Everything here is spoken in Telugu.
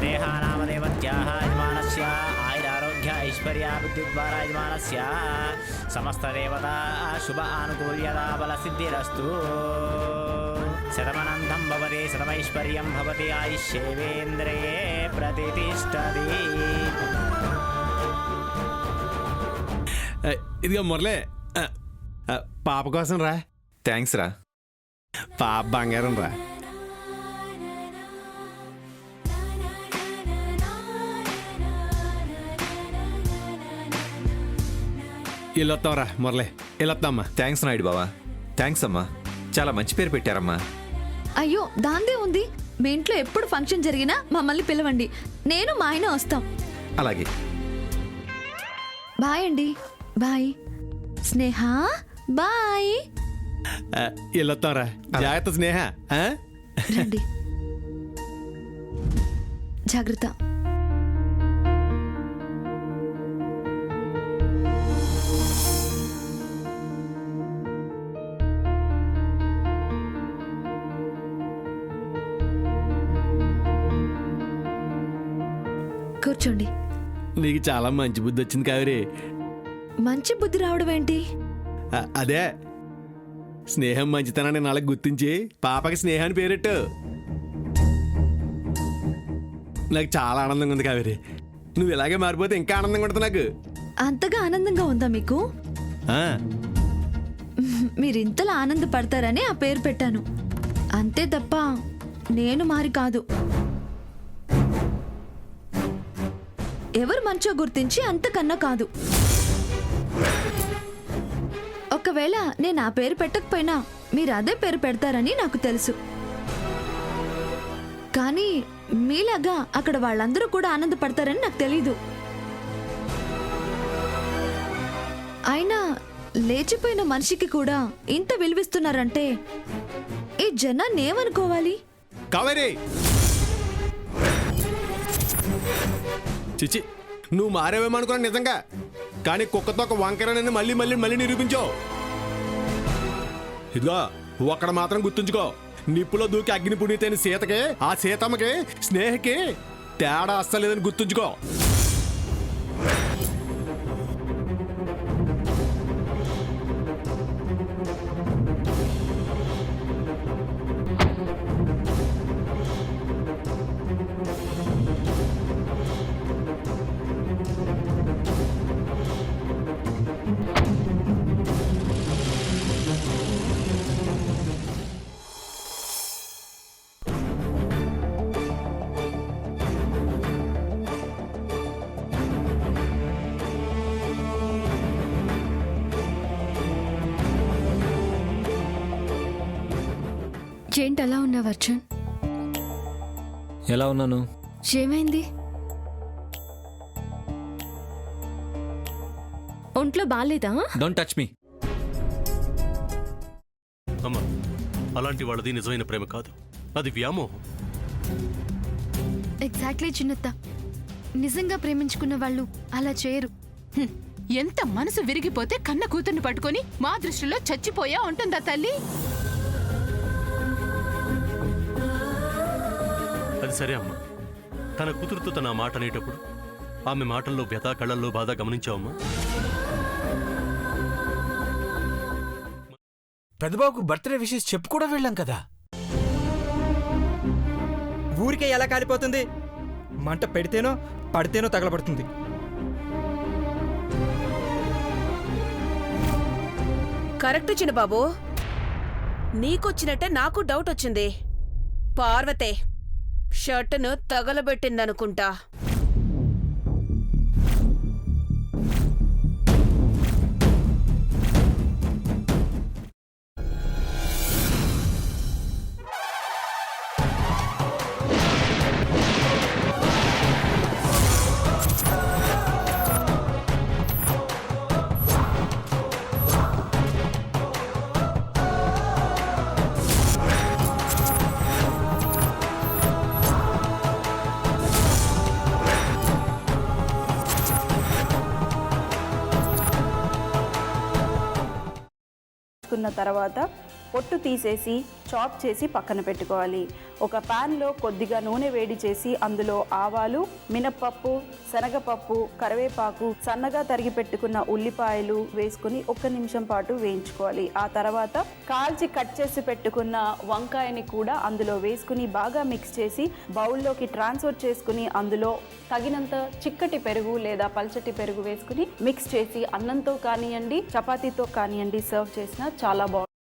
स्नेहा नामदेवत्याः यजमानस्य आयुरारोग्य ऐश्वर्याभिवृद्धिद्वारा यजमानस्य समस्तदेवता शुभ आनुकूल्यता बलसिद्धिरस्तु शतमनन्तं भवति शतमैश्वर्यं भवति आयुष्येवेन्द्रिये प्रतिष्ठति. ఇదిగో మురళి పాప కోసం రా. థ్యాంక్స్ రా. పాప బంగారం రా. వెళ్ళొస్తాం రా మురళి, వెళ్ళొస్తామ్మా. థ్యాంక్స్ నాయుడు బావా. థ్యాంక్స్ అమ్మా, చాలా మంచి పేరు పెట్టారమ్మా. అయ్యో దాందే ఉంది. మీ ఇంట్లో ఎప్పుడు ఫంక్షన్ జరిగినా మమ్మల్ని పిలవండి, నేను మా ఆయన వస్తాం. అలాగే. బాయ్ అండి. బాయ్ స్నేహ. బాయ్. వెళ్ళొస్తాం రా. జాగ్రత్త స్నేహ. రండి, జాగ్రత్త. కూర్చోండి. నీకు చాలా మంచి బుద్ధి వచ్చింది కావేరి. మంచి బుద్ధి రావడం ఏంటి? అదే స్నేహం మంచితనాన్ని నాలుగు గుర్తించి పాపకి స్నేహాన్ని పేరెట్టు. నాకు చాలా ఆనందంగా ఉంది కావేరి. నువ్వు ఇలాగే మారిపోతే ఇంకా ఆనందంగా ఉంటుంది నాకు. అంతగా ఆనందంగా ఉందా మీకు? మీరు ఇంతలా ఆనందపడతారని ఆ పేరు పెట్టాను, అంతే తప్ప నేను మారి కాదు. ఎవరు మంచో గుర్తించి అంతకన్నా కాదు. ఒకవేళ నేను ఆ పేరు పెట్టకపోయినా మీరు అదే పేరు పెడతారని నాకు తెలుసు. కానీ మీలాగా అక్కడ వాళ్ళందరూ కూడా ఆనందపడతారని నాకు తెలీదు. అయినా లేచిపోయిన మనిషికి కూడా ఇంత విలువిస్తున్నారంటే ఈ జనాన్ని ఏమనుకోవాలి? కావేరి చిచి, నువ్వు మారేవేమనుకున్నా నిజంగా. కానీ కుక్కతో ఒక వంకరని మళ్ళీ మళ్ళీ మళ్ళీ నిరూపించావు. ఇదిగో ఒక్కడ మాత్రం గుర్తుంచుకో, నిప్పులో దూకి అగ్ని పుణ్యతైన సీతకి ఆ సీతమ్మకి స్నేహకి తేడా అస్సలేదని గుర్తుంచుకో. ఏంటి అలా ఉన్నావు అర్జున్? ఎలా ఉన్నాను? ఏమైంది? ఒంట్లో బాగాలేదా? Don't touch me. అమ్మా, అలాంటి వాళ్ళది నిజమైన ప్రేమ కాదు, అది వ్యామోహం. ఎగ్జాక్ట్లీ చిన్నత్త, నిజంగా ప్రేమించుకున్న వాళ్ళు అలా చేయరు. ఎంత మనసు విరిగిపోతే కన్న కూతుర్ని పట్టుకొని మా దృష్టిలో చచ్చిపోయా ఉంటుందా తల్లి? అది సరే అమ్మా, తన కూతురుతో తన మాట అనేటప్పుడు ఆమె మాటల్లో వ్యథ, కళ్ళల్లో బాధ గమనించావమ్మా? పెద్దబాబుకు బర్త్డే విషెస్ చెప్పు కూడా వెళ్ళాం కదా. ఊరికే ఎలా కాలిపోతుంది? మంట పెడితేనో పడితేనో తగలబడుతుంది. కరెక్ట్ చిన్నబాబు, నీకొచ్చినట్టే నాకు డౌట్ వచ్చింది. పార్వతే షర్టును తగలబెట్టిందనుకుంటా. తర్వాత పొట్టు తీసేసి చాప్ చేసి పక్కన పెట్టుకోవాలి. ఒక ప్యాన్లో కొద్దిగా నూనె వేడి చేసి అందులో ఆవాలు, మినప్పప్పు, శనగపప్పు, కరివేపాకు, సన్నగా తరిగి పెట్టుకున్న ఉల్లిపాయలు వేసుకుని 1 నిమిషం పాటు వేయించుకోవాలి. ఆ తర్వాత కాల్చి కట్ చేసి పెట్టుకున్న వంకాయని కూడా అందులో వేసుకుని బాగా మిక్స్ చేసి బౌల్లోకి ట్రాన్స్ఫర్ చేసుకుని అందులో తగినంత చిక్కటి పెరుగు లేదా పల్చటి పెరుగు వేసుకుని మిక్స్ చేసి అన్నంతో కానివ్వండి, చపాతీతో కానివ్వండి సర్వ్ చేసినా చాలా బాగుంటుంది.